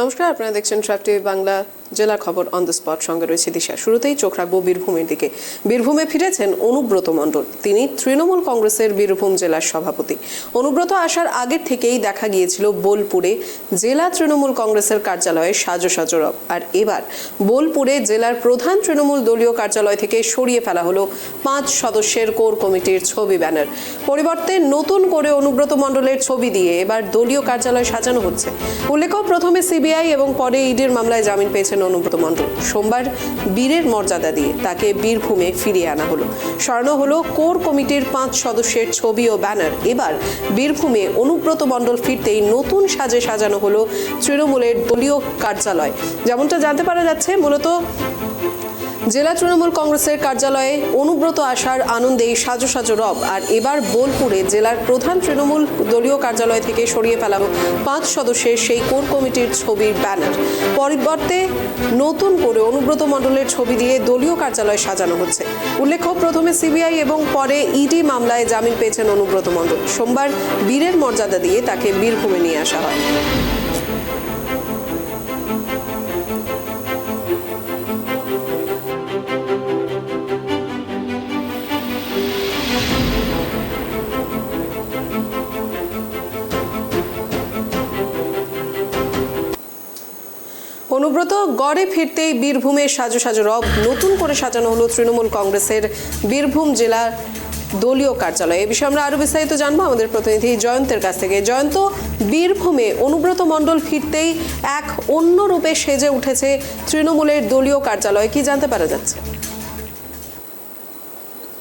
নমস্কার, আপনারা দেখছেন ট্র্যাক টিভি বাংলা। জেলা খবর অন দ্য স্পট, সঙ্গে রয়েছে দিশা। শুরুতেই চোখ রাখবো বীরভূমের দিকে। বীরভূমে ফিরেছেন অনুব্রত মণ্ডল। তিনি তৃণমূল কংগ্রেসের বীরভূম জেলার সভাপতি। অনুব্রত আসার আগের থেকেই দেখা গিয়েছিল বোলপুরে জেলা তৃণমূল কংগ্রেসের কার্যালয়ে সাজো সাজো রব। আর এবার বোলপুরে জেলার প্রধান তৃণমূল দলীয় কার্যালয় থেকে সরিয়ে ফেলা হলো 5 সদস্যের কোর কমিটির ছবি ব্যানার। পরিবর্তে নতুন করে অনুব্রত মণ্ডলের ছবি দিয়ে এবার দলীয় কার্যালয় সাজানো হচ্ছে। উল্লেখ্য, প্রথমে সিবিআই এবং পরে ইডির মামলায় জামিন পেয়েছেন অনুব্রত মণ্ডল। সোমবার বীরের মর্যাদা দিয়ে তাকে বীরভূমে ফিরিয়ে আনা হলো। সরানো হলো কোর কমিটির 5 সদস্যের ছবি ও ব্যানার। এবার বীরভূমে অনুব্রত মণ্ডল ফিরতেই নতুন সাজে সাজানো হলো তৃণমূলের দলীয় কার্যালয়। যেমনটা জানতে পারা যাচ্ছে, মূলত জেলা তৃণমূল কংগ্রেসের কার্যালয়ে অনুব্রত আসার আনন্দেই সাজো সাজো রব। আর এবার বোলপুরে জেলার প্রধান তৃণমূল দলীয় কার্যালয় থেকে সরিয়ে ফেলা 5 সদস্যের সেই কোর কমিটির ছবির ব্যানার। পরিবর্তে নতুন করে অনুব্রত মণ্ডলের ছবি দিয়ে দলীয় কার্যালয় সাজানো হচ্ছে। উল্লেখ্য, প্রথমে সিবিআই এবং পরে ইডি মামলায় জামিন পেয়েছেন অনুব্রত মণ্ডল। সোমবার বীরের মর্যাদা দিয়ে তাকে বীরভূমে নিয়ে আসা হয়। অনুব্রত গড়ে ফিরতেই বীরভূমের সাজো সাজো রব। নতুন করে সাজানো হলো তৃণমূল কংগ্রেসের বীরভূম জেলার দলীয় কার্যালয়। এ বিষয়ে আমরা আরো বিস্তারিত জানবো আমাদের প্রতিনিধি জয়ন্তের কাছ থেকে। জয়ন্ত, বীরভূমে অনুব্রত মণ্ডল ফিরতেই এক অন্য রূপে সেজে উঠেছে তৃণমূলের দলীয় কার্যালয়। কি জানতে পারা যাচ্ছে?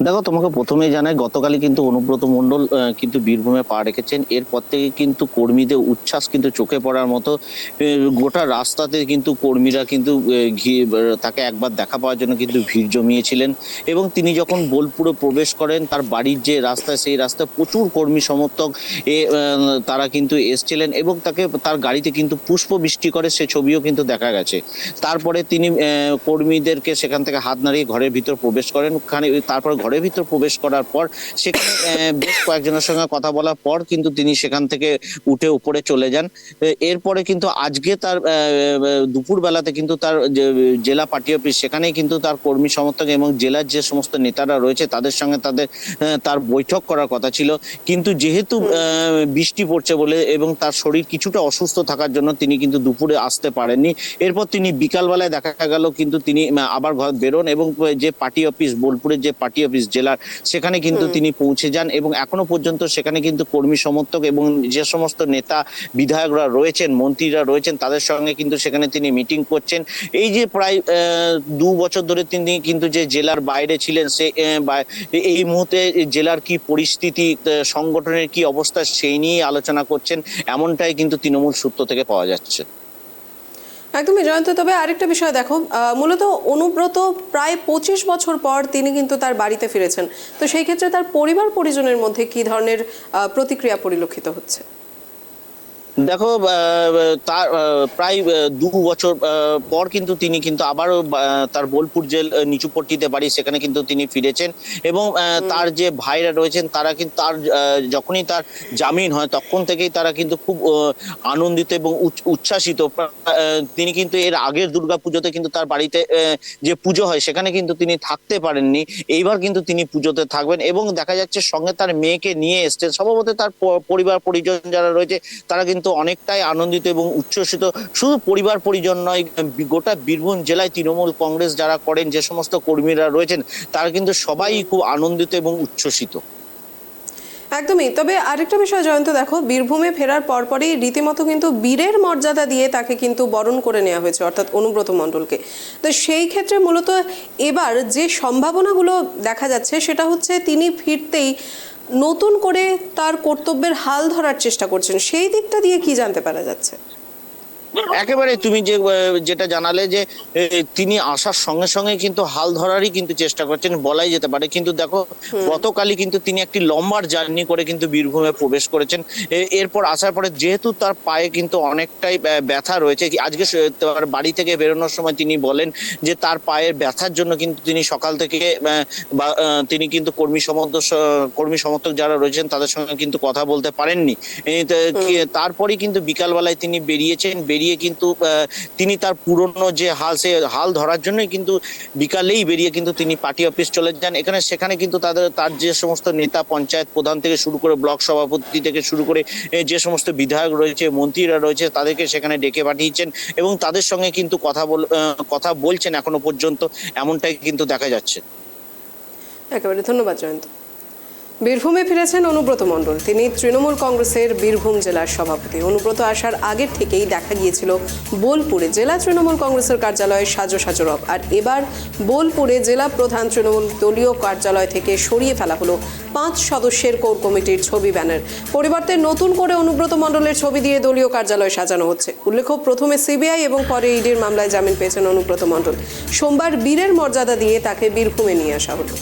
দেখো, তোমাকে প্রথমেই জানাই, গতকালই কিন্তু অনুব্রত মণ্ডল কিন্তু বীরভূমে পা রেখেছেন। এরপর থেকে কিন্তু কর্মীদের উচ্ছ্বাস কিন্তু চোখে পড়ার মতো। গোটা রাস্তাতে কিন্তু কর্মীরা কিন্তু তাকে একবার দেখা পাওয়ার জন্য কিন্তু ভিড় জমিয়েছিলেন। এবং তিনি যখন বোলপুরে প্রবেশ করেন, তার বাড়ির যে রাস্তা, সেই রাস্তায় প্রচুর কর্মী সমর্থক তারা কিন্তু এসছিলেন এবং তাকে তার গাড়িতে কিন্তু পুষ্প বৃষ্টি করে, সে ছবিও কিন্তু দেখা গেছে। তারপরে তিনি কর্মীদেরকে সেখান থেকে হাত নাড়িয়ে ঘরের ভিতর প্রবেশ করেন। তারপর ঘরের ভিতর প্রবেশ করার পর সেখানে বেশ কয়েকজনের সঙ্গে কথা বলার পর কিন্তু তিনি সেখান থেকে উঠে উপরে চলে যান। এরপরে কিন্তু আজকে তার দুপুর বেলাতে কিন্তু তার জেলা পার্টি অফিস, সেখানেই কিন্তু তার কর্মী সমর্থক এবং জেলার যে সমস্ত নেতারা রয়েছে তাদের সঙ্গে তার বৈঠক করার কথা ছিল। কিন্তু যেহেতু বৃষ্টি পড়ছে বলে এবং তার শরীর কিছুটা অসুস্থ থাকার জন্য তিনি কিন্তু দুপুরে আসতে পারেননি। এরপর তিনি বিকালবেলায় দেখা গেল কিন্তু তিনি আবার ঘর বেরোন এবং যে পার্টি অফিস, বোলপুরের যে পার্টি অফিস জেলার, সেখানে কিন্তু তিনি পৌঁছে যান। এবং এখনো পর্যন্ত সেখানে কিন্তু কর্মী সমর্থক এবং যে সমস্ত নেতা বিধায়করা রয়েছেন, মন্ত্রীরা রয়েছেন, তাদের সঙ্গে কিন্তু সেখানে তিনি মিটিং করছেন। এই যে প্রায় 2 বছর ধরে তিনি কিন্তু যে জেলার বাইরে ছিলেন, সে এই মুহূর্তে জেলার কি পরিস্থিতি, সংগঠনের কি অবস্থা, সেই নিয়ে আলোচনা করছেন, এমনটাই কিন্তু তৃণমূল সূত্র থেকে পাওয়া যাচ্ছে। একদমই জয়ন্ত। তবে আরেকটা বিষয় দেখো, মূলত অনুব্রত প্রায় 25 বছর পর তিনি কিন্তু তার বাড়িতে ফিরেছেন। তো সেই ক্ষেত্রে তার পরিবার পরিজনের মধ্যে কি ধরনের প্রতিক্রিয়া পরিলক্ষিত হচ্ছে? দেখো, তার প্রায় 2 বছর পর কিন্তু তিনি কিন্তু আবারও তার বোলপুর জেল নিচুপট্টিতে বাড়ি, সেখানে কিন্তু তিনি ফিরেছেন। এবং তার যে ভাইরা রয়েছেন তারা কিন্তু তার যখনই তার জামিন হয় তখন থেকেই তারা কিন্তু খুব আনন্দিত এবং উচ্ছ্বাসিত। তিনি কিন্তু এর আগের দুর্গাপুজোতে কিন্তু তার বাড়িতে যে পুজো হয় সেখানে কিন্তু তিনি থাকতে পারেননি। এইবার কিন্তু তিনি পুজোতে থাকবেন এবং দেখা যাচ্ছে সঙ্গে তার মেয়েকে নিয়ে এসছেন। সম্ভবত তার পরিবার পরিজন যারা রয়েছে তারা কিন্তু অনেকটাই আনন্দিত এবং উচ্ছ্বসিত। শুধু পরিবার পরিজন নয়, গোটা বীরভূম জেলায় তৃণমূল কংগ্রেস যারা করেন, যে সমস্ত কর্মীরা রয়েছেন, তারা কিন্তু সবাই খুব আনন্দিত এবং উচ্ছ্বসিত। একদমই। তবে আরেকটা বিষয় জয়ন্ত, দেখো, বীরভূমে ফেরার পরপরই রীতিমতো কিন্তু বীরের মর্যাদা দিয়ে তাকে কিন্তু বরণ করে নেওয়া হয়েছে, অর্থাৎ অনুব্রত মণ্ডলকে। তো সেই ক্ষেত্রে মূলত এবার যে সম্ভাবনাগুলো দেখা যাচ্ছে সেটা হচ্ছে তিনি ফিরতেই নতুন করে তার কর্তব্যের হাল ধরার চেষ্টা করছেন। সেই দিকটা দিয়ে কি জানতে পারা যাচ্ছে? একেবারে তুমি যেটা জানালে যে তিনি আসার সঙ্গে সঙ্গে কিন্তু হাল ধরারই কিন্তু চেষ্টা করছেন বলাই যেতে পারে। কিন্তু দেখো, গতকালই কিন্তু তিনি একটি লম্বা জার্নি করে কিন্তু বীরভূমে প্রবেশ করেছেন। এরপর আসার পরে যেহেতু তার পায়ে কিন্তু অনেকটাই ব্যথা রয়েছে, আজকে তার বাড়ি থেকে বেরোনোর সময় তিনি বলেন যে তার পায়ের ব্যথার জন্য কিন্তু তিনি সকাল থেকে তিনি কিন্তু কর্মী সমর্থক যারা রয়েছেন তাদের সঙ্গে কিন্তু কথা বলতে পারেননি। তারপরেই কিন্তু বিকালবেলায় তিনি বেরিয়েছেন। বেরিয়ে কিন্তু তিনি তার পুরনো যে হাল, সে হাল ধরার জন্যই কিন্তু বিকালেই বেরিয়ে কিন্তু তিনি পার্টি অফিস চলে যান। সেখানে কিন্তু তার যে সমস্ত নেতা, পঞ্চায়েত প্রধান থেকে শুরু করে ব্লক সভাপতি থেকে শুরু করে যে সমস্ত বিধায়ক রয়েছে, মন্ত্রীরা রয়েছে, তাদেরকে সেখানে ডেকে পাঠিয়েছেন এবং তাদের সঙ্গে কিন্তু কথা বলছেন এখনো পর্যন্ত, এমনটাই কিন্তু দেখা যাচ্ছে। একেবারে ধন্যবাদ জয়ন্ত। বীরভূমে ফিরেছেন অনুব্রত মণ্ডল। তিনি তৃণমূল কংগ্রেসের বীরভূম জেলার সভাপতি। অনুব্রত আসার আগের থেকেই দেখা গিয়েছিল বোলপুরে জেলা তৃণমূল কংগ্রেসের কার্যালয়ে সাজো রব। আর এবার বোলপুরে জেলা প্রধান তৃণমূল দলীয় কার্যালয় থেকে সরিয়ে ফেলা হলো 5 সদস্যের কোর কমিটির ছবি ব্যানার। পরিবর্তে নতুন করে অনুব্রত মণ্ডলের ছবি দিয়ে দলীয় কার্যালয় সাজানো হচ্ছে। উল্লেখ্য, প্রথমে সিবিআই এবং পরে ইডির মামলায় জামিন পেয়েছেন অনুব্রত মণ্ডল। সোমবার বীরের মর্যাদা দিয়ে তাকে বীরভূমে নিয়ে আসা হলো।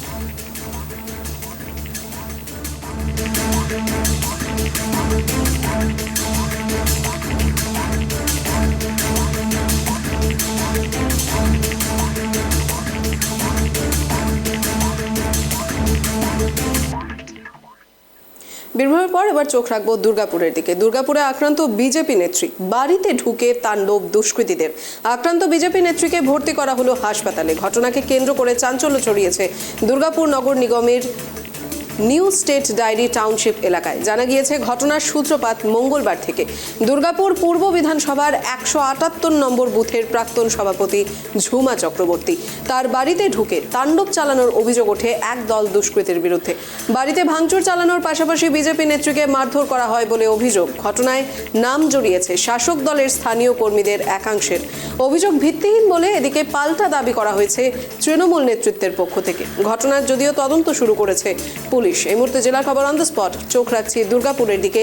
বীরভূমের পর এবার চোখ রাখবো দুর্গাপুরের দিকে। দুর্গাপুরে আক্রান্ত বিজেপি নেত্রী, বাড়িতে ঢুকে তাণ্ডব দুষ্কৃতীদের। আক্রান্ত বিজেপি নেত্রীকে ভর্তি করা হলো হাসপাতালে। ঘটনাকে কেন্দ্র করে চাঞ্চল্য ছড়িয়েছে দুর্গাপুর নগর নিগমের নিউ স্টেট ডায়েরি টাউনশিপ এলাকায়। জানা গিয়েছে, ঘটনার সূত্রপাত মঙ্গলবার থেকে। দুর্গাপুর পূর্ব বিধানসভার 178 নম্বর বুথের প্রাক্তন সভাপতি ঝুমা চক্রবর্তী, তার বাড়িতে ঢুকে তাণ্ডব চালানোর অভিযোগ ওঠে একদল দুষ্কৃতীর বিরুদ্ধে। বাড়িতে ভাঙচুর চালানোর পাশাপাশি বিজেপি নেত্রীকে মারধর করা হয় বলে অভিযোগ। ঘটনায় নাম জড়িয়েছে শাসক দলের স্থানীয় কর্মীদের একাংশের। অভিযোগ ভিত্তিহীন বলে এদিকে পাল্টা দাবি করা হয়েছে তৃণমূল নেতৃত্বের পক্ষ থেকে। ঘটনার যদিও তদন্ত শুরু করেছে পুলিশ। এই মুহূর্তে জেলা খবর অন দ্য স্পট, চোখ রাখছি দুর্গাপুরের দিকে।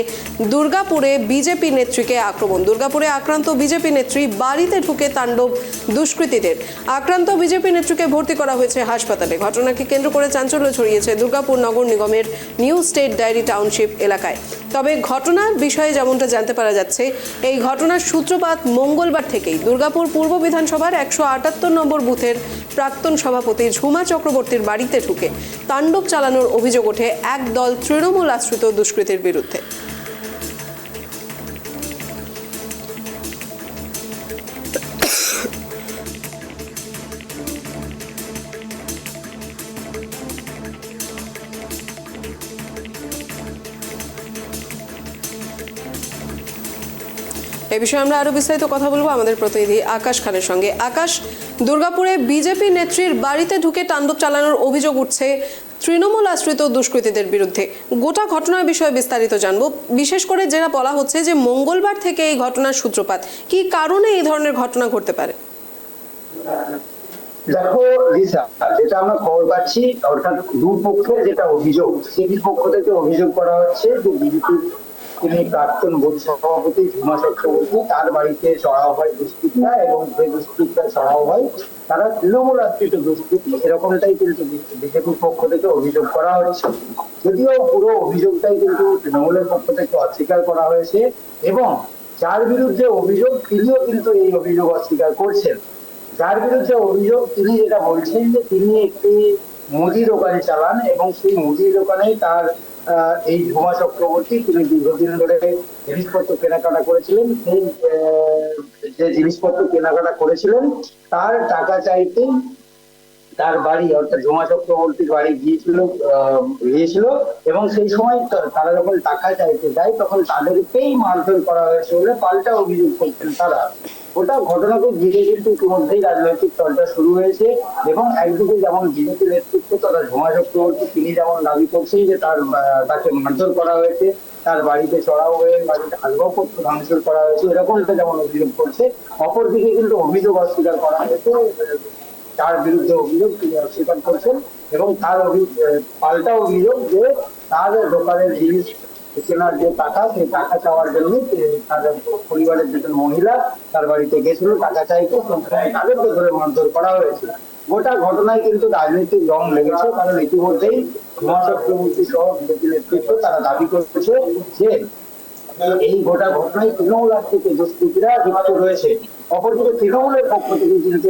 দুর্গাপুরে বিজেপি নেত্রীকে আক্রমণ। দুর্গাপুরে আক্রান্ত বিজেপি নেত্রী, বাড়িতে ঢুকে তাণ্ডব দুষ্কৃতীদের। আক্রান্ত বিজেপি নেত্রীকে ভর্তি করা হয়েছে হাসপাতালে। ঘটনাকে কেন্দ্র করে চাঞ্চল্য ছড়িয়েছে দুর্গাপুর নগর নিগমের নিউ স্টেট ডায়েরি টাউনশিপ এলাকায়। তবে ঘটনার বিষয়ে যেমনটা জানতে পারা যাচ্ছে, এই ঘটনার সূত্রপাত মঙ্গলবার থেকেই। দুর্গাপুর পূর্ব বিধানসভার 178 নম্বর বুথের প্রাক্তন সভাপতি ঝুমা চক্রবর্তীর বাড়িতে ঢুকে তাণ্ডব চালানোর অভিযোগ ওঠে একদল তৃণমূল আশ্রিত দুষ্কৃতীর বিরুদ্ধে। এই বিষয়ে আমরা আরো বিস্তারিত কথা বলবো আমাদের প্রতিনিধি আকাশ খানের সঙ্গে। আকাশ, দুর্গাপুরে বিজেপি নেত্রীর বাড়িতে ঢুকে তাণ্ডব চালানোর অভিযোগ উঠছে তৃণমূল আশ্রিত দুষ্কৃতীদের বিরুদ্ধে। গোটা ঘটনার বিষয়ে বিস্তারিত জানবো। বিশেষ করে যেটা বলা হচ্ছে যে মঙ্গলবার থেকে এই ঘটনার সূত্রপাত, কি কারণে এই ধরনের ঘটনা ঘটতে পারে? দেখো লিসা, যেটা আমরা খবর পাচ্ছি, অর্থাৎ দুপক্ষের যেটা অভিযোগ, সিপির পক্ষ থেকে অভিযোগ করা হচ্ছে যে বিজেপির তিনি প্রাক্তন বুথ সভাপতি ঝুমা চক্রবর্তী, তার বাড়িতে চড়াও হয় দুষ্কৃতীরা এবং যে দুষ্কৃতীরা চড়াও হয় তারা তৃণমূল আশ্রিত দুষ্কৃতী, এরকমটাই কিন্তু বিজেপির পক্ষ থেকে অভিযোগ করা হয়েছে। যদিও পুরো অভিযোগটাই কিন্তু তৃণমূলের পক্ষ থেকে অস্বীকার করা হয়েছে এবং যার বিরুদ্ধে অভিযোগ তিনিও কিন্তু এই অভিযোগ অস্বীকার করছেন। যার বিরুদ্ধে অভিযোগ তিনি যেটা বলছেন যে তিনি একটি মুদি দোকান চালান এবং সেই মুদি দোকানে তার এই ঝুমা চক্রবর্তী তিনি দীর্ঘদিন ধরে জিনিসপত্র কেনাকাটা করেছিলেন। সেই যে জিনিসপত্র কেনাকাটা করেছিলেন তার টাকা চাইতে তার বাড়ি অর্থাৎ ঝুমা চক্রবর্তীর বাড়ি গিয়েছিল এবং সেই সময় তারা যখন টাকা চাইতে যায় তখন তাদেরকেই মারধর করা হয়েছে বলে পাল্টা অভিযোগ করছেন তারা। ওটা ঘটনাকে ঘিরে কিন্তু ইতিমধ্যেই রাজনৈতিক চর্চা শুরু হয়েছে এবং একদিকে যেমন বিজেপি নেতৃত্ব তথা ঝুমা চক্রবর্তী তিনি যেমন দাবি করছেন যে তাকে মারধর করা হয়েছে, তার বাড়িতে চড়াও হয়ে বাড়িতে আসবাবপত্র ভাঙচুর করা হয়েছে, এরকমটা যেমন অভিযোগ করছে, অপরদিকে কিন্তু অভিযোগ অস্বীকার করা হয়েছে। তার বিরুদ্ধে অভিযোগ তিনি অস্বীকার করছেন এবং তার পাল্টা অভিযোগ যে তার দোকানের জিনিস কেনার যে টাকা, সেই টাকা চাওয়ার জন্য তার পরিবারের দুজন মহিলা তার বাড়িতে গেছিল টাকা চাইতে, তাদেরকে ধরে মারধর করা হয়েছিল। গোটা ঘটনায় কিন্তু রাজনৈতিক রং লেগেছে, কারণ ইতিমধ্যেই ঝুমা চক্রবর্তী সহ বিজেপি নেতৃত্ব তারা দাবি করছে যে এই গোটা ঘটনায় তৃণমূল থেকে দুষ্কৃতীরা যুক্ত রয়েছে। অপরদিকে তৃণমূলের পক্ষ থেকে কিন্তু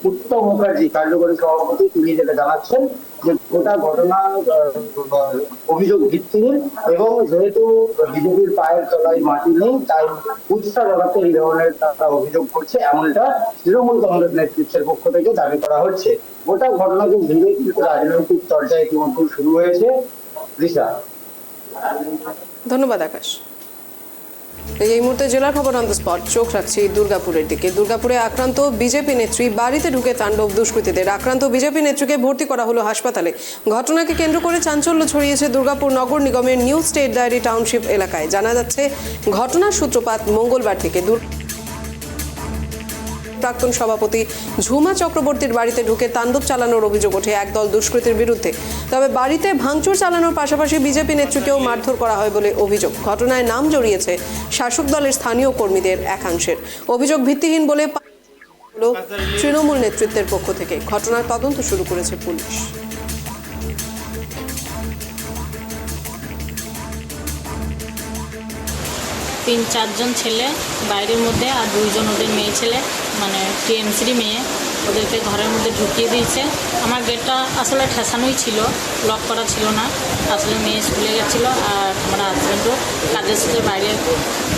উত্তম মুখার্জি কার্যকরী সভাপতি তিনি যেটা জানাচ্ছেন যে গোটা ঘটনা অভিযোগ ভিত্তিহীন এবং যেহেতু বিজেপির পায়ের তলায় মাটি নেই তাই উৎসাহ জগাতে এই ধরনের তারা অভিযোগ করছে, এমনটা তৃণমূল কংগ্রেস নেতৃত্বের পক্ষ থেকে দাবি করা হচ্ছে। গোটা ঘটনাকে ঘিরে কিন্তু রাজনৈতিক চর্চা ইতিমধ্যে শুরু হয়েছে। রিসা, ধন্যবাদ আকাশ। এই মুহূর্তে জেলার খবর অন দ্য স্পট, চোখ রাখছি দুর্গাপুরের দিকে। দুর্গাপুরে আক্রান্ত বিজেপি নেত্রী, বাড়িতে ঢুকে তাণ্ডব দুষ্কৃতীদের। আক্রান্ত বিজেপি নেত্রীকে ভর্তি করা হলো হাসপাতালে। ঘটনাকে কেন্দ্র করে চাঞ্চল্য ছড়িয়েছে দুর্গাপুর নগর নিগমের নিউ স্টেট ডায়েরি টাউনশিপ এলাকায়। জানা যাচ্ছে ঘটনার সূত্রপাত মঙ্গলবার থেকে। প্রাক্তন সভাপতি ঝুমা চক্রবর্তীর বাড়িতে ঢুকে তাণ্ডব চালানোর অভিযোগ ওঠে একদল দুষ্কৃতীর বিরুদ্ধে। তবে বাড়িতে ভাঙচুর চালানোর পাশাপাশি বিজেপি নেত্রীকেও মারধর করা হয় বলে অভিযোগ। ঘটনায় নাম জড়িয়েছে শাসক দলের স্থানীয় কর্মীদের একাংশের। অভিযোগ ভিত্তিহীন বলে তৃণমূল নেতৃত্বের পক্ষ থেকে। ঘটনার তদন্ত শুরু করেছে পুলিশ। 3-4 জন ছেলে বাইরের মধ্যে আর 2 জন ওদের মেয়ে ছেলে, মানে টিএমসির মেয়ে, ওদেরকে ঘরের মধ্যে ঢুকিয়ে দিয়েছে। আমার গেটটা আসলে ঠেসানোই ছিল, লক করা ছিল না। আসলে মেয়ে স্কুলে গেছিলো আর আমার হাজব্যান্ডও কাজের সাথে বাইরে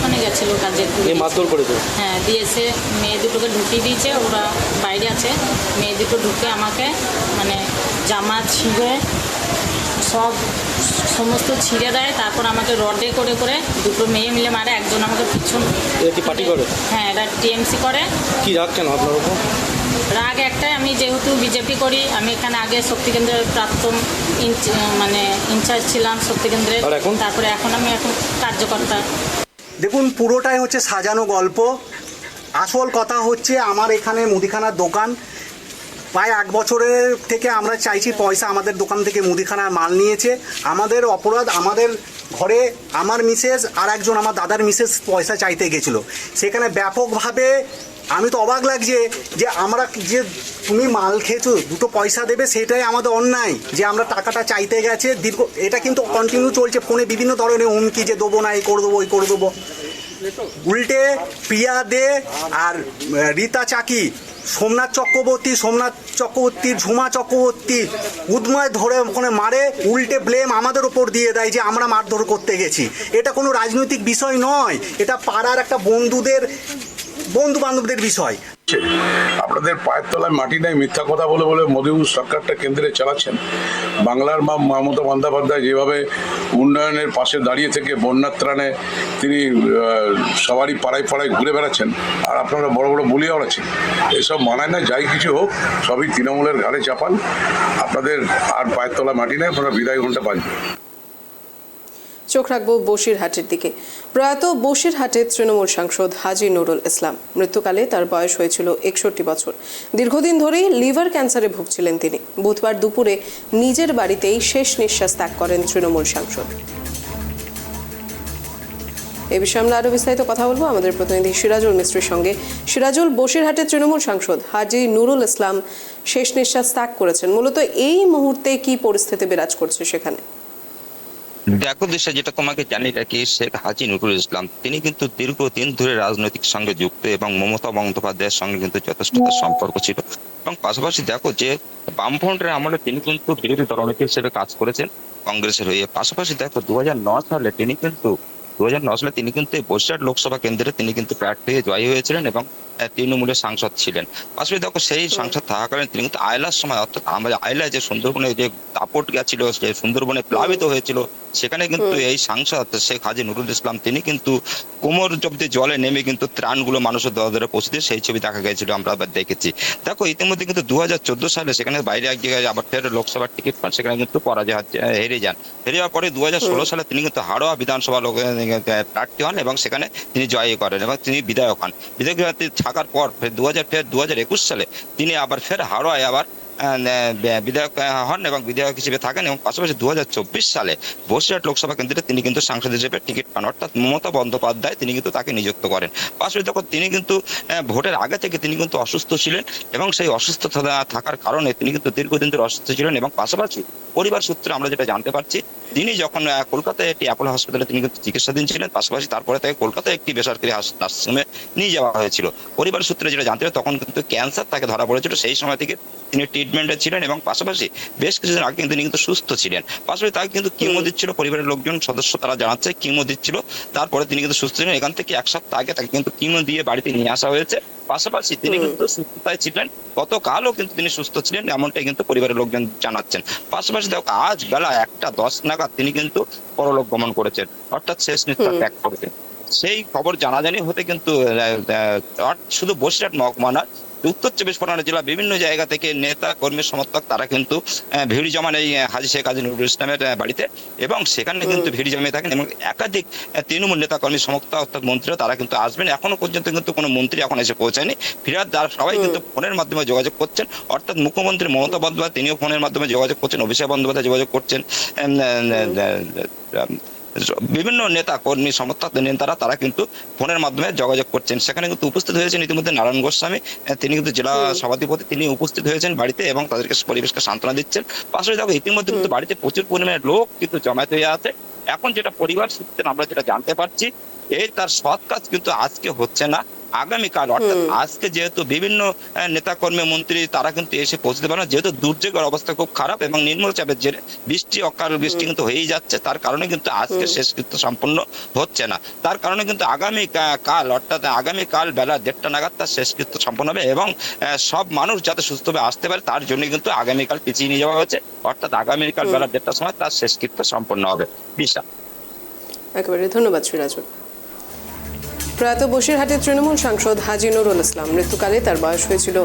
মানে গেছিলো কাজে। মারধর করেছে? হ্যাঁ, দিয়েছে। মেয়ে দুটোকে ঢুকিয়ে দিয়েছে, ওরা বাইরে আছে। মেয়ে দুটো ঢুকে আমাকে মানে জামা ছিঁড়ে সমস্ত ছিঁড়ে দেয়। তারপর আমাকে রডে করে করে দুটো মেয়ে মিলে মারে। একজন আমাকে পিছন। এটা কি পার্টি করে? হ্যাঁ, এটা টিএমসি করে। কি রাগ কেন আপনার উপর? রাগ একটাই, আমি যেহেতু বিজেপি করি, আমি এখানে আগে শক্তি কেন্দ্রের প্রাক্তন মানে ইনচার্জ ছিলাম শক্তি কেন্দ্রের। তারপরে এখন আমি কার্যকর্তা। দেখুন, পুরোটাই হচ্ছে সাজানো গল্প। আসল কথা হচ্ছে আমার এখানে মুদিখানার দোকান, প্রায় 1 বছরের থেকে আমরা চাইছি পয়সা। আমাদের দোকান থেকে মুদিখানার মাল নিয়েছে। আমাদের অপরাধ, আমাদের ঘরে আমার মিসেস আর একজন আমার দাদার মিসেস পয়সা চাইতে গেছিলো। সেখানে ব্যাপকভাবে আমি তো অবাক লাগছে যে আমরা যে তুমি মাল খেয়েছো, দুটো পয়সা দেবে, সেটাই আমাদের অন্যায়। যে আমরা টাকাটা চাইতে গেছে দীর্ঘ, এটা কিন্তু কন্টিনিউ চলছে। ফোনে বিভিন্ন ধরনের হুমকি যে দেবো না, এই করে দেবো, ওই করে দেবো। উল্টে প্রিয়া দে আর রীতা চাকি, সোমনাথ চক্রবর্তী, ঝুমা চক্রবর্তী উদ্ময় ধরে ওখানে মারে। উল্টে ব্লেম আমাদের ওপর দিয়ে দেয় যে আমরা মারধর করতে গেছি। এটা কোনো রাজনৈতিক বিষয় নয়, এটা পাড়ার একটা বন্ধু বান্ধবদের বিষয়। আপনাদের পায়ের তলায় মাটি নেই মিথ্যা কথা বলে বলে মোদী সরকারটা কেন্দ্রে চালাচ্ছেন। বাংলার মা মমতা বন্দ্যোপাধ্যায় যেভাবে উন্নয়নের পাশে দাঁড়িয়ে থেকে বন্যার ত্রাণে তিনি সবারই পাড়ায় পাড়ায় ঘুরে বেড়াচ্ছেন, আর আপনারা বড় বড় বলিয়া ওড়াচ্ছেন। এসব মানায় না। যাই কিছু হোক, সবই তৃণমূলের ঘাড়ে চাপান। আপনাদের আর পায়ের তলায় মাটি নেই, আপনারা বিদায় ঘন্টা বাজবে। চোখ রাখবো বসিরহাটের দিকে। প্রয়াত বসিরহাটের তৃণমূল সাংসদ হাজী নুরুল ইসলাম। মৃত্যুকালে তার বয়স হয়েছিল 61 বছর। দীর্ঘদিন ধরেই লিভার ক্যান্সারে ভুগছিলেন তিনি। বুধবার দুপুরে নিজের বাড়িতেই শেষ নিঃশ্বাস ত্যাগ করেন তৃণমূল সাংসদ। এ বিষয়ে আমরা আরো বিস্তারিত কথা বলবো আমাদের প্রতিনিধি সিরাজুল মিস্ত্রির সঙ্গে। সিরাজুল, বসিরহাটের তৃণমূল সাংসদ হাজী নুরুল ইসলাম শেষ নিঃশ্বাস ত্যাগ করেছেন। মূলত এই মুহূর্তে কি পরিস্থিতি বিরাজ করছে সেখানে? দেখো দিশা, যেটা তোমাকে জানি রাখি, শেখ হাজী নুরুল ইসলাম তিনি কিন্তু দীর্ঘদিন ধরে রাজনৈতিক সঙ্গে যুক্ত এবং মমতা বন্দ্যোপাধ্যায়ের সঙ্গে কিন্তু যথেষ্ট সম্পর্ক ছিল। এবং পাশাপাশি দেখো যে বামফ্রন্টের আমলে তিনি কিন্তু বিরোধী দলনেতা হিসেবে কাজ করেছেন কংগ্রেসের হয়ে। পাশাপাশি দেখো 2009 সালে তিনি কিন্তু বসিরহাট লোকসভা কেন্দ্রে তিনি কিন্তু প্রার্থী হয়ে জয়ী হয়েছিলেন এবং তৃণমূলের সাংসদ ছিলেন। পাশাপাশি দেখো সেই সাংসদ থাকাকালীন তিনি কিন্তু আয়লার সময়, অর্থাৎ আমাদের আয়লায় যে সুন্দরবনে যে দাপট গেছিল, যে সুন্দরবনে প্লাবিত হয়েছিল, সেখানে কিন্তু এই সাংসদ শেখ হাজী নুরুল ইসলাম তিনি কিন্তু কোমর জব্দে জলে নেমে কিন্তু ত্রাণগুলো মানুষের দরে পৌঁছে দিয়ে সেই ছবি দেখা গেছিল, আমরা আবার দেখেছি। দেখো ইতিমধ্যে কিন্তু 2014 সালে সেখানে বাইরে এক জায়গায় আবার ফের লোকসভার টিকিট পান, সেখানে কিন্তু হেরে যান। হেরে যাওয়ার পরে 2016 সালে তিনি কিন্তু হাড়োয়া বিধানসভা প্রার্থী হন এবং সেখানে তিনি জয়ী করেন এবং তিনি বিধায়ক হন। বিধায়ক থাকার পর 2021 সালে তিনি আবার ফের হাড়োয়ায় আবার বিধায়ক হন এবং বিধায়ক হিসেবে থাকেন। এবং পাশাপাশি 2024 সালে বসিরহাট লোকসভা কেন্দ্রে তিনি কিন্তু সাংসদ হিসেবে টিকিট পান, অর্থাৎ মমতা বন্দ্যোপাধ্যায় তিনি কিন্তু তাকে নিযুক্ত করেন। পাশাপাশি তখন তিনি কিন্তু ভোটের আগে থেকে তিনি কিন্তু অসুস্থ ছিলেন এবং সেই অসুস্থ থাকার কারণে তিনি কিন্তু দীর্ঘদিন ধরে অসুস্থ ছিলেন। এবং পাশাপাশি পরিবার সূত্রে আমরা যেটা জানতে পারছি তিনি যখন কলকাতায় একটি অ্যাপোলো হসপিটালে তিনি কিন্তু চিকিৎসাধীন ছিলেন, পাশাপাশি তারপরে তাকে কলকাতায় একটি বেসরকারি নার্সিংহোমে নিয়ে যাওয়া হয়েছিল। পরিবার সূত্রে যেটা জানতে হবে, তখন কিন্তু ক্যান্সার তাকে ধরা পড়েছিল, সেই সময় থেকে তিনি ট্রিটমেন্টে ছিলেন এবং পাশাপাশি বেশ কিছুদিন আগে তিনি কিন্তু সুস্থ ছিলেন। পাশাপাশি তাকে কিন্তু কিমো দিচ্ছিল, পরিবারের লোকজন সদস্য তারা জানাচ্ছে কিমো দিচ্ছিল, তারপরে তিনি কিন্তু সুস্থ ছিলেন। এখান থেকে 1 সপ্তাহ আগে তাকে কিন্তু কিমো দিয়ে বাড়িতে নিয়ে আসা হয়েছে। পাশাপাশি তিনি কিন্তু সুস্থতায় ছিলেন, গতকালও কিন্তু তিনি সুস্থ ছিলেন, এমনটাই কিন্তু পরিবারের লোকজন জানাচ্ছেন। পাশাপাশি দেখো আজ বেলা 1:10 নাগাদ তিনি কিন্তু পরলোক গমন করেছেন, অর্থাৎ শেষ নিঃশ্বাস ত্যাগ করেছেন। সেই খবর জানাজানি হতে কিন্তু শুধু বসিরহাট মহকুমা না, উত্তর 24 পরগনা জেলা বিভিন্ন জায়গা থেকে নেতা কর্মী সমর্থক তারা কিন্তু ভিড় জমান এই হাজী শেখ হাজি নজরুল ইসলামের বাড়িতে, এবং সেখানে কিন্তু ভিড় জমিয়ে থাকেন এবং একাধিক তৃণমূল নেতা কর্মী সমর্থক অর্থাৎ মন্ত্রীরা তারা কিন্তু আসবেন। এখনো পর্যন্ত কিন্তু কোনো মন্ত্রী এখন এসে পৌঁছায়নি। ফিরাদ সবাই কিন্তু ফোনের মাধ্যমে যোগাযোগ করছেন, অর্থাৎ মুখ্যমন্ত্রী মমতা বন্দ্যোপাধ্যায় তিনিও ফোনের মাধ্যমে যোগাযোগ করছেন, অভিষেক বন্দ্যোপাধ্যায় যোগাযোগ করছেন, বিভিন্ন নেতা কর্মী সমর্থক নেতারা তারা কিন্তু ফোনের মাধ্যমে যোগাযোগ করছেন। সেখানে কিন্তু উপস্থিত হয়েছেন ইতিমধ্যে নারায়ণ গোস্বামী, তিনি কিন্তু জেলা সভাধিপতি, তিনি উপস্থিত হয়েছেন বাড়িতে এবং তাদেরকে পরিবেশকে সান্ত্বনা দিচ্ছেন। পাশাপাশি দেখো ইতিমধ্যে কিন্তু বাড়িতে প্রচুর পরিমাণে লোক কিন্তু জমায়েত হয়ে আছে। এখন যেটা পরিবার সূত্রে আমরা যেটা জানতে পারছি, এই তার সৎ কাজ কিন্তু আজকে হচ্ছে না, আগামীকাল, অর্থাৎ আজকে যেহেতু বিভিন্ন নেতাকর্মী মন্ত্রী তারা কিন্তু এসে পৌঁছতে পারে না, যেহেতু দুর্যোগের অবস্থা খুব খারাপ এবং নিম্ন চাপের জেরে অকাল বৃষ্টি কিন্তু হয়েই যাচ্ছে, তার কারণে কিন্তু আজকে শেষকৃত্য সম্পন্ন হচ্ছে না। তার কারণে কিন্তু আগামীকাল অর্থাৎ আগামীকাল বেলা 1:30 নাগাদ তার শেষকৃত্য সম্পন্ন হবে এবং সব মানুষ যাতে সুস্থভাবে আসতে পারে তার জন্য কিন্তু আগামীকাল পিছিয়ে নিয়ে যাওয়া হয়েছে, অর্থাৎ আগামীকাল বেলা 1:30টার সময় তার শেষকৃত্য সম্পন্ন হবে। বিশা, একেবারে ধন্যবাদ সিরাজুল। প্রয়াত বসিরহাটের তৃণমূল সাংসদ হাজী নুরুল ইসলাম, মৃত্যুকালে তার বয়স হয়েছিল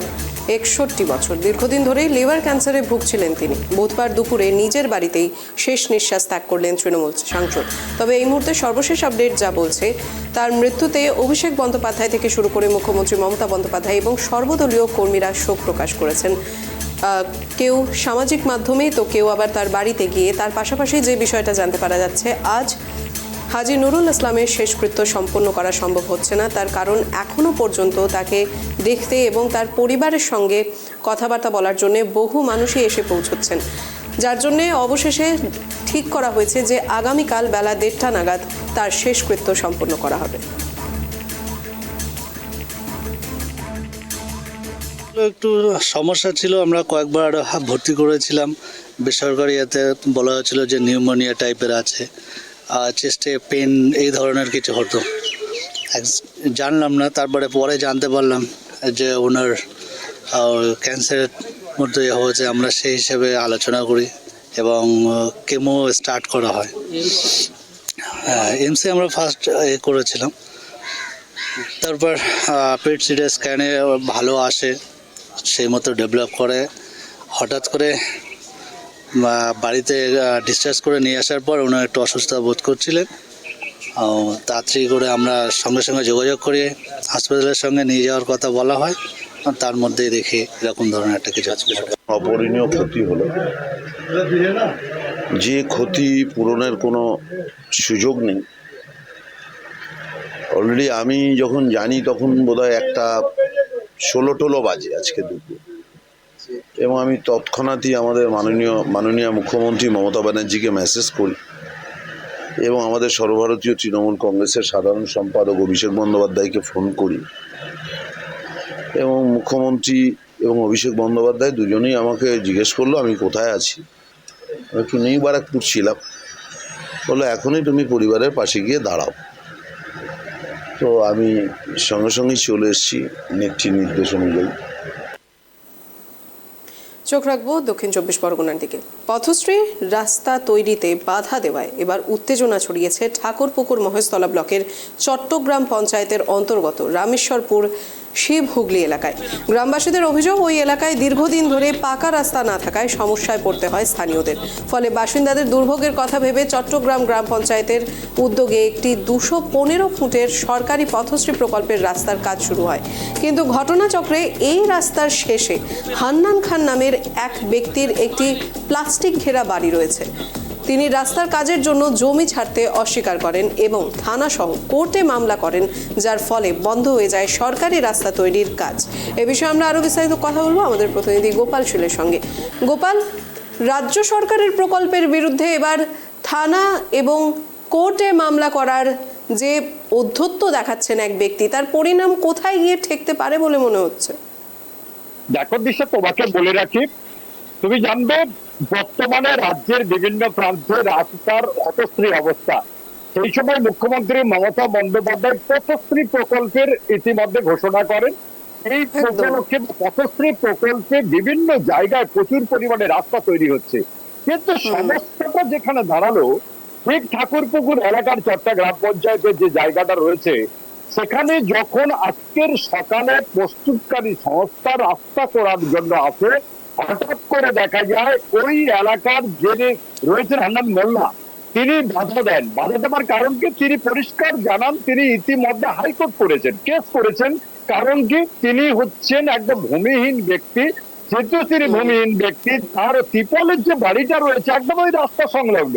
61 বছর। দীর্ঘদিন ধরেই লিভার ক্যান্সারে ভুগছিলেন তিনি। বুধবার দুপুরে নিজের বাড়িতেই শেষ নিঃশ্বাস ত্যাগ করলেন তৃণমূল সাংসদ। তবে এই মুহূর্তে সর্বশেষ আপডেট যা বলছে, তার মৃত্যুতে অভিষেক বন্দ্যোপাধ্যায় থেকে শুরু করে মুখ্যমন্ত্রী মমতা বন্দ্যোপাধ্যায় এবং সর্বদলীয় কর্মীরা শোক প্রকাশ করেছেন। কেউ সামাজিক মাধ্যমে তো কেউ আবার তার বাড়িতে গিয়ে। তার পাশাপাশি যে বিষয়টা জানতে পারা যাচ্ছে, আজ হাজী নুরুল ইসলামের শেষকৃত্য সম্পন্ন করা সম্ভব হচ্ছে না, তার কারণ এখনো পর্যন্ত তাকে দেখতে এবং তার পরিবারের সঙ্গে কথাবার্তা বলার জন্য বহু মানুষই এসে পৌঁছচ্ছেন, যার জন্য অবশেষে ঠিক করা হয়েছে যে আগামীকাল বেলা 1:30 নাগাদ তার শেষকৃত্য সম্পন্ন করা হবে। একটু সমস্যা ছিল, আমরা কয়েকবার ভর্তি করেছিলাম বেসরকারি, এতে বলা হয়েছিল যে নিউমোনিয়া টাইপের আছে, চেস্টে পেন এই ধরনের কিছু হতো, জানলাম না। তারপরে পরে জানতে পারলাম যে ওনার ক্যান্সারের মধ্যে হয়েছে। আমরা সেই হিসেবে আলোচনা করি এবং কেমো স্টার্ট করা হয়। এমসে আমরা ফার্স্ট করেছিলাম, তারপর পেট সিটি স্ক্যানে ভালো আসে, সেই মতো ডেভেলপ করে। হঠাৎ করে বাড়িতে ডিসচার্জ করে নিয়ে আসার পর ওনার একটু অসুস্থতা বোধ করছিলেন। তাড়াতাড়ি করে আমরা সঙ্গে সঙ্গে যোগাযোগ করি, হাসপাতালের সঙ্গে নিয়ে যাওয়ার কথা বলা হয়, তার মধ্যেই দেখি এরকম ধরনের একটা কিছু আছে। অপরিণীয় ক্ষতি হলো, যে ক্ষতি পূরণের কোনো সুযোগ নেই। অলরেডি আমি যখন জানি তখন বোধহয় 1:16 বাজে আজকে দুপুর, এবং আমি তৎক্ষণাৎই আমাদের মাননীয় মুখ্যমন্ত্রী মমতা ব্যানার্জিকে মেসেজ করি এবং আমাদের সর্বভারতীয় তৃণমূল কংগ্রেসের সাধারণ সম্পাদক অভিষেক বন্দ্যোপাধ্যায়কে ফোন করি, এবং মুখ্যমন্ত্রী এবং অভিষেক বন্দ্যোপাধ্যায় দুজনেই আমাকে জিজ্ঞেস করলো আমি কোথায় আছি। আমি একটু নিউ বারাকপুর ছিলাম, বললো এখনই তুমি পরিবারের পাশে গিয়ে দাঁড়াও। তো আমি সঙ্গে সঙ্গেই চলে এসেছি নেত্রীর নির্দেশ অনুযায়ী। চোখ রাখবো দক্ষিণ 24 পরগনার দিকে। পথশ্রী রাস্তা তৈরিতে বাধা দেওয়ায় এবার উত্তেজনা ছড়িয়েছে ঠাকুরপুকুর মহেশতলা ব্লকের চট্টগ্রাম পঞ্চায়েতের অন্তর্গত রামেশ্বরপুর শিব হুগলি এলাকায়। গ্রামবাসীদের অভিযোগ, ওই এলাকায় দীর্ঘদিন ধরে পাকা রাস্তা না থাকায় সমস্যায় পড়তে হয় স্থানীয়দের। ফলে বাসিন্দাদের দুর্ভোগের কথা ভেবে চট্টগ্রাম গ্রাম পঞ্চায়েতের উদ্যোগে একটি 215 ফুটের সরকারি পথশ্রী প্রকল্পের রাস্তার কাজ শুরু হয়। কিন্তু ঘটনাচক্রে এই রাস্তার শেষে হান্নান খান নামের এক ব্যক্তির একটি প্লাস্টিক ঘেরা বাড়ি রয়েছে। তিনি রাস্তার কাজের জন্য জমি ছাড়তে অস্বীকার করেন এবং থানাসহ কোর্টে মামলা করেন, যার ফলে বন্ধ হয়ে যায় সরকারি রাস্তা তৈরির কাজ। এ বিষয়ে আমরা আরও বিস্তারিত কথা বলবো আমাদের প্রতিনিধি গোপাল শীলের সঙ্গে। গোপাল, রাজ্য সরকারের প্রকল্পের বিরুদ্ধে এবার থানা এবং কোর্টে মামলা করার যে ঔদ্ধত্য দেখাচ্ছেন এক ব্যক্তি, তার পরিণাম কোথায় গিয়ে ঠেকতে পারে বলে মনে হচ্ছে? দেখো দিশা, তোমাকে বলে রাখি, তুমি জানবে বর্তমানে রাজ্যের বিভিন্ন প্রান্তে রাস্তার হতশ্রী অবস্থা। সেই সময় মুখ্যমন্ত্রী মমতা বন্দ্যোপাধ্যায় পথশ্রী প্রকল্পের ইতিমধ্যে ঘোষণা করেন। এই উপলক্ষে পথশ্রী প্রকল্পে বিভিন্ন জায়গায় প্রচুর পরিমাণে রাস্তা তৈরি হচ্ছে, কিন্তু সমস্যাটা যেখানে দাঁড়ালো, ঠিক ঠাকুরপুকুর এলাকার চট্টগ্রাম গ্রাম পঞ্চায়েতের যে জায়গাটা রয়েছে, সেখানে যখন আজকের সকালে প্রস্তুতকারী সংস্থা রাস্তা করার জন্য আসে, হঠাৎ করে দেখা যায় ওই এলাকার যিনি রয়েছেন হান্নান মোল্লা, তিনি বাধা দেন। বাধা দেওয়ার কারণ কি? তিনি পরিষ্কার জানান তিনি ইতিমধ্যে হাইকোর্ট করেছেন, কেস করেছেন। কারণ কি? তিনি হচ্ছেন একদম ভূমিহীন ব্যক্তি। যেহেতু তিনি ভূমিহীন ব্যক্তি, তার ত্রিপলের যে বাড়িটা রয়েছে একদম ওই রাস্তা সংলগ্ন,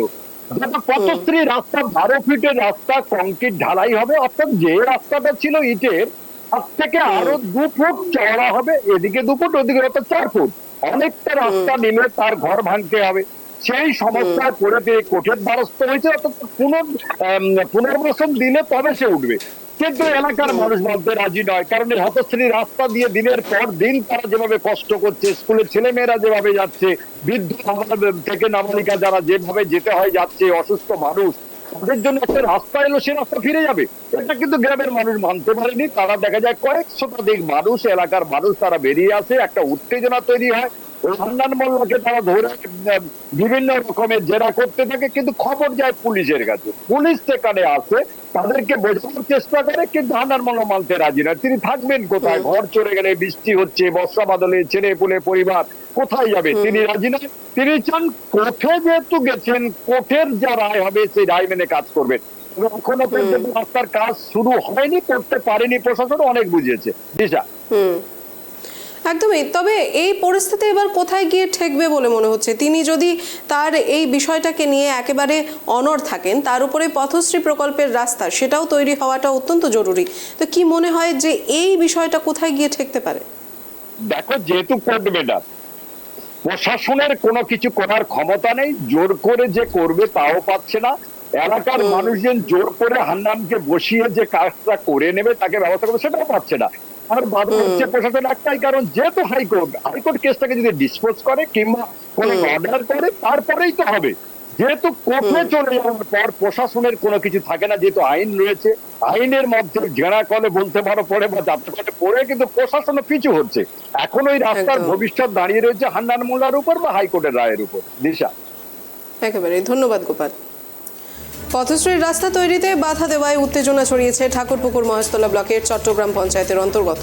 পথশ্রী রাস্তা 12 ফিটের রাস্তা, কংক্রিট ঢালাই হবে, অর্থাৎ যে রাস্তাটা ছিল ইটের তার থেকে আরো 2 ফুট চওড়া হবে, এদিকে 2 ফুট ওদিকে 4 ফুট, অনেকটা রাস্তা নিলে তার ঘর ভাঙতে হবে। সেই সমস্যায় পড়ে তিনি কোর্টের দ্বারস্থ হয়েছে, অর্থাৎ পুনর্বাসন দিলে তবে সে উঠবে। কিন্তু এলাকার মানুষ মানতে রাজি নয়, কারণ এই হতশ্রী রাস্তা দিয়ে দিনের পর দিন তারা যেভাবে কষ্ট করছে, স্কুলের ছেলে মেয়েরা যেভাবে যাচ্ছে, বৃদ্ধ থেকে নাবালিকা যারা যেভাবে যেতে হয় যাচ্ছে, অসুস্থ মানুষ, তাদের জন্য একটা রাস্তা এলো, সে রাস্তা ফিরে যাবে, এটা কিন্তু গ্রামের মানুষ মানতে পারেনি। তারা দেখা যায় কয়েক শতাধিক মানুষ, এলাকার মানুষ তারা বেরিয়ে আসে, একটা উত্তেজনা তৈরি হয়। হান্নান মোল্লাকে তারা ধরে বিভিন্ন রকমের জেরা করতে থাকে, কিন্তু খবর যায় পুলিশের কাছে, পুলিশ সেখানে আসে, তাদেরকে বোঝানোর চেষ্টা করে, কিন্তু হান্নান মোল্লা মানতে রাজি নয়। তিনি থাকবেন কোথায়? ঘর চলে গেলে, বৃষ্টি হচ্ছে, বর্ষা বাদলে ছেলে পুলে পরিবার কোথায় যাবে? তিনি রাজি নয়। তিনি চান কোর্টে যেহেতু গেছেন, কোর্টের যা রায় হবে সেই রায় মেনে কাজ করবেন। এখনো পর্যন্ত রাস্তার কাজ শুরু হয়নি, করতে পারেনি প্রশাসন, অনেক বুঝিয়েছে। দিশা, একদমই। তবে এই পরিস্থিতি এবার কোথায় গিয়ে ঠেকবে বলে মনে হচ্ছে? তিনি যদি তার এই বিষয়টাকে নিয়ে একেবারে অনড় থাকেন, তার উপরে পথশ্রী প্রকল্পের রাস্তা সেটাও তৈরি হওয়াটা অত্যন্ত জরুরি, তো কি মনে হয় যে এই বিষয়টা কোথায় গিয়ে ঠেকতে পারে? দেখো, যেহেতু কোর্ট ম্যাটার, প্রশাসনের কোনো কিছু করার ক্ষমতা নেই, জোর করে যে করবে তাও পাচ্ছে না। এলাকার মানুষজন জোর করে হান্নানকে বসিয়ে যে কাজটা করে নেবে, তাকে ব্যবস্থা করবে, সেটাও পাচ্ছে না। আর বাধা হচ্ছে প্রশাসন একটাই কারণ, যেহেতু হাইকোর্ট কেসটাকে যদি ডিসপোজ করে কিংবা কোনো অর্ডার করে, তারপরেই তো হবে। যেহেতু কোর্টে চলে যাওয়ার পর প্রশাসনের কোনো কিছু থাকে না, যেহেতু আইন রয়েছে, আইনের মধ্যে জেরা করে বলতে পারো পড়ে বা যাতে করে পড়ে, কিন্তু প্রশাসনও পিছু হচ্ছে। এখন ওই রাস্তার ভবিষ্যৎ দাঁড়িয়ে রয়েছে হান্নান মোল্লার উপর বা হাইকোর্টের রায়ের উপর। দিশা, একেবারে ধন্যবাদ গোপাল। পথশ্রীর রাস্তা তৈরিতে বাধা দেওয়ায় উত্তেজনা ছড়িয়েছে ঠাকুরপুকুর মহেশতলা ব্লকের চট্টগ্রাম পঞ্চায়েতের অন্তর্গত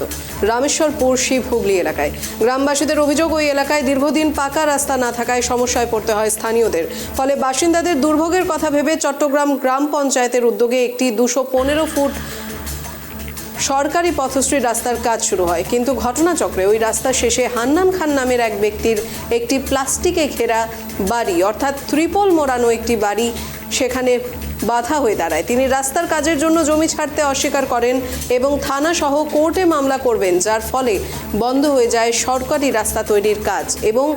রামেশ্বরপুর শিব হুগলি এলাকায়। গ্রামবাসীদের অভিযোগ, ওই এলাকায় দীর্ঘদিন পাকা রাস্তা না থাকায় সমস্যায় পড়তে হয় স্থানীয়দের। ফলে বাসিন্দাদের দুর্ভোগের কথা ভেবে চট্টগ্রাম গ্রাম পঞ্চায়েতের উদ্যোগে একটি 215 ফুট সরকারি পথশ্রী রাস্তার কাজ শুরু হয়, কিন্তু ঘটনাচক্রে ওই রাস্তা শেষে হান্নান খান নামের এক ব্যক্তির একটি প্লাস্টিকে ঘেরা বাড়ি, অর্থাৎ ত্রিপল মোড়ানো একটি বাড়ি সেখানে বাধা হয়ে দাঁড়ায়। তিনি রাস্তার কাজের জন্য জমি ছাড়তে অস্বীকার করেন এবং থানা সহ কোর্টে মামলা করবেন, যার ফলে বন্ধ হয়ে যায় সরকারি রাস্তা তৈরির কাজ এবং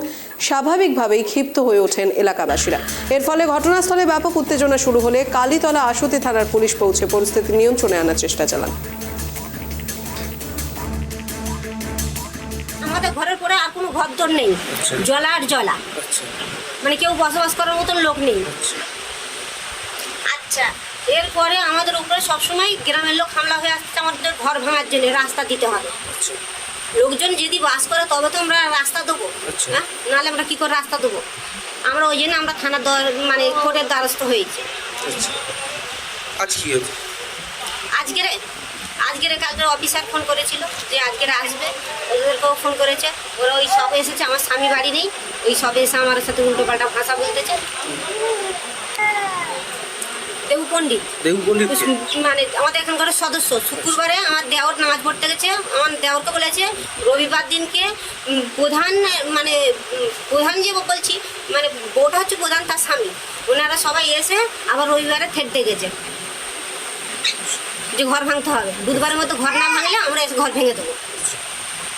স্বাভাবিকভাবেই ক্ষিপ্ত হয়ে ওঠেন এলাকাবাসীরা। এর ফলে ঘটনাস্থলে ব্যাপক উত্তেজনা শুরু হলে কালীতলা আশুতি থানার পুলিশ পৌঁছে পরিস্থিতি নিয়ন্ত্রণে আনার চেষ্টা চালান। আমাদের ঘরের পরে আর কোনো ঘরদোর নেই, জলা আর জলা, মানে কেউ বসবাস করার মতন লোক নেই। আচ্ছা, এরপরে আমাদের উপরে সবসময় গ্রামের লোক হামলা হয়ে আসছে আমাদের ঘর ভাঙার জন্য, রাস্তা দিতে হবে। লোকজন যদি বাস করে তবে তো আমরা রাস্তা দেবো, হ্যাঁ, নাহলে আমরা কি করে রাস্তা দেবো? আমরা ওই জন্য আমরা থানার মানে কোর্টের দ্বারস্থ হয়েছি। আজকের কালকে অফিসার ফোন করেছিল যে আজকের আসবে, ওদেরকেও ফোন করেছে, ওরা ওই সব এসেছে। আমার স্বামী বাড়ি নেই, ওই সব এসে আমার সাথে উল্টো পাল্টা ভাষা বলতেছে। দেবু পণ্ডিত মানে আমাদের এখানকার সদস্য। শুক্রবারে আমার দেওর নামাজ পড়তে গেছে, আমার দেওরকে বলেছে রবিবার দিনকে প্রধান, মানে প্রধান যে বলছি, মানে বউটা হচ্ছে প্রধান, তার স্বামী, ওনারা সবাই এসে আবার রবিবারে থেকতে গেছে যে ঘর ভাঙতে হবে। বুধবারের মতো ঘর না ভাঙলে আমরা এসে ঘর ভেঙে দেবো।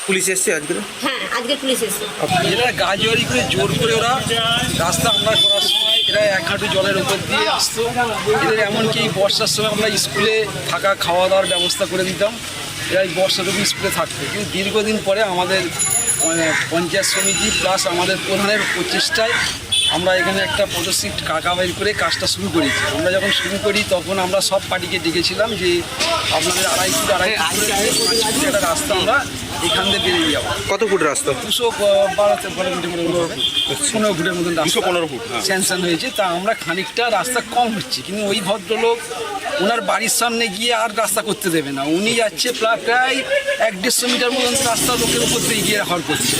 পুলিশ এসছে আজকে? হ্যাঁ, আজকে পুলিশ এসছে। গাছ জোর করে ওরা রাস্তা আমরা করার সময় এরা এক হাঁটু জলের উপর দিয়ে আসতো। এদের এমনকি বর্ষার সময় আমরা স্কুলে থাকা খাওয়া দাওয়ার ব্যবস্থা করে দিতাম, এরা এই বর্ষাটুকু স্কুলে থাকতো। কিন্তু দীর্ঘদিন পরে আমাদের পঞ্চায়েত সমিতি প্লাস আমাদের প্রধানের প্রচেষ্টায় আমরা এখানে একটা পদশিট কাকা বাইর করে কাজটা শুরু করেছি। আমরা যখন শুরু করি তখন আমরা সব পার্টিকে ডেকেছিলাম যে আপনাদের 2.5 ফুট 5 ফুট একটা রাস্তা আমরা এখান থেকে বেরিয়ে যাবো। কত ফুট রাস্তা? 212 15 ফুটের মতন রাস্তা 215 ফুট স্যাংশন হয়েছে। তা আমরা খানিকটা রাস্তা কম হচ্ছে, কিন্তু ওই ভদ্রলোক ওনার বাড়ির সামনে গিয়ে আর রাস্তা করতে দেবে না। উনি যাচ্ছে প্রায় 1-150 মিটার মতন রাস্তা লোকের উপর দিয়ে গিয়ে হর করছে,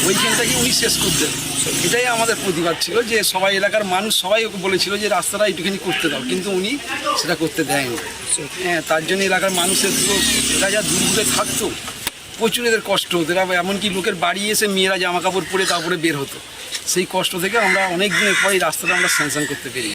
ওইখানটাকে উনি শেষ করতে দেবে। এটাই আমাদের প্রতিবাদ ছিল যে সবাই এলাকার মানুষ সবাই ওকে বলেছিল যে রাস্তাটা একটুখানি করতে দাও, কিন্তু উনি সেটা করতে দেয়নি। হ্যাঁ, তার জন্য এলাকার মানুষের তো এরা যা দূরে থাকতো প্রচুর এদের কষ্ট হতো। এরা এমনকি লোকের বাড়ি এসে মেয়েরা জামা কাপড় পরে তারপরে বের হতো। সেই কষ্ট থেকে আমরা অনেক দিনের পরে এই রাস্তাটা আমরা স্যাংশন করতে পেরি।